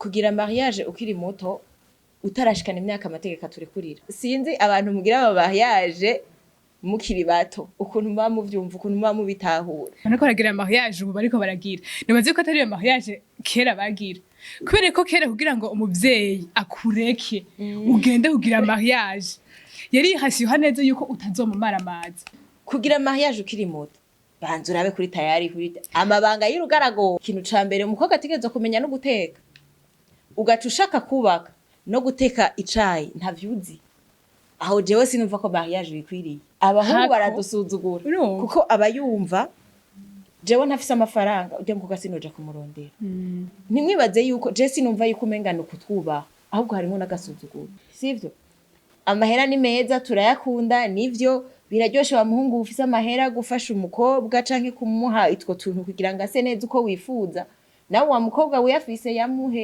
kugira mariage ukiri muto utarashikana imyaka amategeko aturekurira. Sinzi abantu mugira aba mariage mukiri bato ukuntu muba muvyumva, ukuntu muba mubitahura. Urabona ko baragira mariage ubu bariko baragira. Nibaze ko atari iyo mariage kera bagira. Kubera ko kera kugira ngo umuvyeyi akureke ugende kugira mariage yari hashyuha neza yuko utazomumara amazi. Kugira mariage ukiri muto banza urabe kuri tayari kuri amabanga y'urugarago. Ikintu ca mbere umukobwa ategerezwa kumenya no guteka, ugaca ushaka kubaka no guteka icayi ntavyuzi. Aho jewe sinumva ko mariage bikwiriye. Abahungu baradusuzugura kuko abayumva jewe ntafise amafaranga ujya mukobwa sinoja kumurondera. Ntimwibaze yuko je sinumva yuko umengana ukutwubaha, ahubwo harimo n'agasuzuguro, sivyo? Amahera ni meza turayakunda, nivyo biraryoshe wa muhungu ufise amahera gufasha umukobwa canke kumuha itwo tuntu kugira ngo ase neza uko wifuza, nawe wa mukobwa wiyafise yamuhe